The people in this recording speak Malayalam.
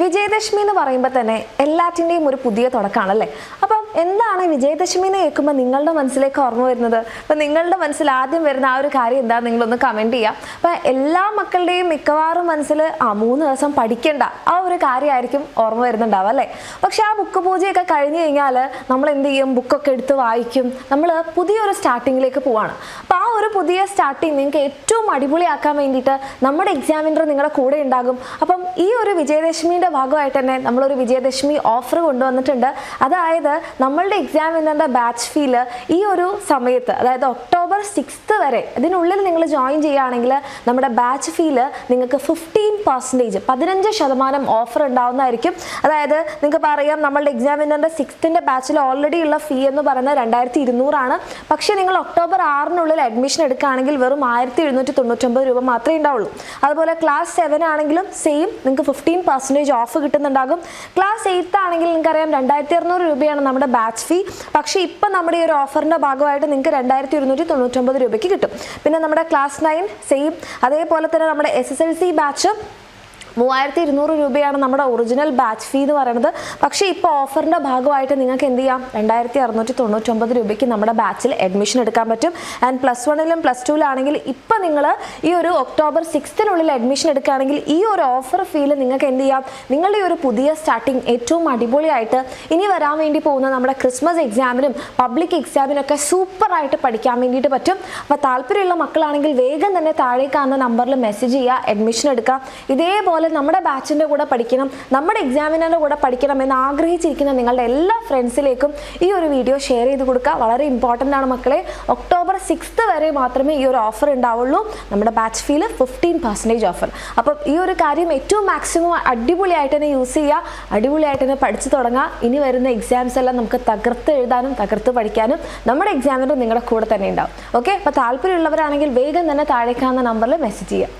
വിജയദശമി എന്ന് പറയുമ്പോൾ തന്നെ എല്ലാറ്റിൻ്റെയും ഒരു പുതിയ തുടക്കമാണല്ലേ. അപ്പം എന്താണ് വിജയദശമി എന്ന് കേൾക്കുമ്പോൾ നിങ്ങളുടെ മനസ്സിലേക്ക് ഓർമ്മ വരുന്നത്? അപ്പം നിങ്ങളുടെ മനസ്സിൽ ആദ്യം വരുന്ന ആ ഒരു കാര്യം എന്താ, നിങ്ങളൊന്ന് കമൻറ്റ് ചെയ്യാം. അപ്പം എല്ലാ മക്കളുടെയും മിക്കവാറും മനസ്സിൽ 3 ദിവസം പഠിക്കേണ്ട ആ ഒരു കാര്യമായിരിക്കും ഓർമ്മ വരുന്നുണ്ടാവും അല്ലേ. പക്ഷെ ആ ബുക്ക് പൂജയൊക്കെ കഴിഞ്ഞ് കഴിഞ്ഞാൽ നമ്മൾ എന്ത് ചെയ്യും? ബുക്കൊക്കെ എടുത്ത് വായിക്കും. നമ്മൾ പുതിയൊരു സ്റ്റാർട്ടിങ്ങിലേക്ക് പോവാണ്. അപ്പം ആ ഒരു പുതിയ സ്റ്റാർട്ടിങ് നിങ്ങൾക്ക് ഏറ്റവും അടിപൊളിയാക്കാൻ വേണ്ടിയിട്ട് നമ്മുടെ എക്സാമിനർ നിങ്ങളുടെ കൂടെ ഉണ്ടാകും. അപ്പം ഈ ഒരു വിജയദശമിയുടെ ഭാഗമായിട്ട് തന്നെ നമ്മളൊരു വിജയദശമി ഓഫർ കൊണ്ടുവന്നിട്ടുണ്ട്. അതായത് നമ്മളുടെ എക്സാമിനറിൻ്റെ ബാച്ച് ഫീല് ഈ ഒരു സമയത്ത്, അതായത് ഒക്ടോബർ 6 വരെ ഇതിനുള്ളിൽ നിങ്ങൾ ജോയിൻ ചെയ്യുകയാണെങ്കിൽ നമ്മുടെ ബാച്ച് ഫീല് നിങ്ങൾക്ക് 15% ഓഫർ ഉണ്ടാവുന്നതായിരിക്കും. അതായത് നിങ്ങൾക്ക് പറയാം, നമ്മളുടെ എക്സാമിനറിൻ്റെ 6th ബാച്ചിൽ ഓൾറെഡി ഉള്ള ഫീ എന്ന് പറയുന്നത് 2200 ആണ്. പക്ഷേ നിങ്ങൾ ഒക്ടോബർ 6 അഡ്മിഷൻ എടുക്കുകയാണെങ്കിൽ വെറും 1799 രൂപ മാത്രമേ ഉണ്ടാവുള്ളൂ. അതുപോലെ ക്ലാസ് 7 ആണെങ്കിലും സെയിം, നിങ്ങൾക്ക് 15% ഓഫ് കിട്ടുന്നുണ്ടാകും. ക്ലാസ് 8 ആണെങ്കിൽ നിങ്ങൾക്കറിയാം 2200 രൂപയാണ് നമ്മുടെ ബാച്ച് ഫീ. പക്ഷേ ഇപ്പം നമ്മുടെ ഈ ഒരു ഓഫറിൻ്റെ ഭാഗമായിട്ട് നിങ്ങൾക്ക് 2299 രൂപയ്ക്ക് കിട്ടും. പിന്നെ നമ്മുടെ ക്ലാസ് 9 സെയിം, അതേപോലെ തന്നെ നമ്മുടെ SSLC ബാച്ച് 3200 രൂപയാണ് നമ്മുടെ ഒറിജിനൽ ബാച്ച് ഫീ എന്ന് പറയുന്നത്. പക്ഷേ ഇപ്പോൾ ഓഫറിൻ്റെ ഭാഗമായിട്ട് നിങ്ങൾക്ക് എന്ത് ചെയ്യാം? 2699 രൂപയ്ക്ക് നമ്മുടെ ബാച്ചിൽ അഡ്മിഷൻ എടുക്കാൻ പറ്റും. ആൻഡ് +1ലും +2ലാണെങ്കിൽ ഇപ്പം നിങ്ങൾ ഈ ഒരു ഒക്ടോബർ 6 അഡ്മിഷൻ എടുക്കുകയാണെങ്കിൽ ഈ ഒരു ഓഫർ ഫീൽ നിങ്ങൾക്ക് എന്ത് ചെയ്യാം? നിങ്ങളുടെ ഈ ഒരു പുതിയ സ്റ്റാർട്ടിങ് ഏറ്റവും അടിപൊളിയായിട്ട് ഇനി വരാൻ വേണ്ടി പോകുന്ന നമ്മുടെ ക്രിസ്മസ് എക്സാമിനും പബ്ലിക് എക്സാമിനൊക്കെ സൂപ്പറായിട്ട് പഠിക്കാൻ വേണ്ടിയിട്ട് പറ്റും. അപ്പോൾ താല്പര്യമുള്ള മക്കളാണെങ്കിൽ വേഗം തന്നെ താഴെ കാണുന്ന നമ്പറിൽ മെസ്സേജ് ചെയ്യുക, അഡ്മിഷൻ എടുക്കാം. ഇതേപോലെ നമ്മുടെ ബാച്ചിൻ്റെ കൂടെ പഠിക്കണം, നമ്മുടെ എക്സാമിനറിൻ്റെ കൂടെ പഠിക്കണം എന്ന് ആഗ്രഹിച്ചിരിക്കുന്ന നിങ്ങളുടെ എല്ലാ ഫ്രണ്ട്സിലേക്കും ഈ ഒരു വീഡിയോ ഷെയർ ചെയ്ത് കൊടുക്കുക. വളരെ ഇമ്പോർട്ടൻ്റ് ആണ് മക്കളെ. ഒക്ടോബർ 6 വരെ മാത്രമേ ഈ ഒരു ഓഫർ ഉണ്ടാവുള്ളൂ. നമ്മുടെ ബാച്ച് ഫീല് 15% ഓഫർ. അപ്പം ഈ ഒരു കാര്യം ഏറ്റവും മാക്സിമം അടിപൊളിയായിട്ട് തന്നെ യൂസ് ചെയ്യുക, അടിപൊളിയായിട്ട് തന്നെ പഠിച്ചു തുടങ്ങുക. ഇനി വരുന്ന എക്സാംസ് എല്ലാം നമുക്ക് തകർത്ത് എഴുതാനും തകർത്ത് പഠിക്കാനും നമ്മുടെ എക്സാമിനർ നിങ്ങളുടെ കൂടെ തന്നെ ഉണ്ടാവും. ഓക്കെ, അപ്പോൾ താല്പര്യമുള്ളവരാണെങ്കിൽ വേഗം തന്നെ താഴെ കാണുന്ന നമ്പറിൽ മെസ്സേജ് ചെയ്യുക.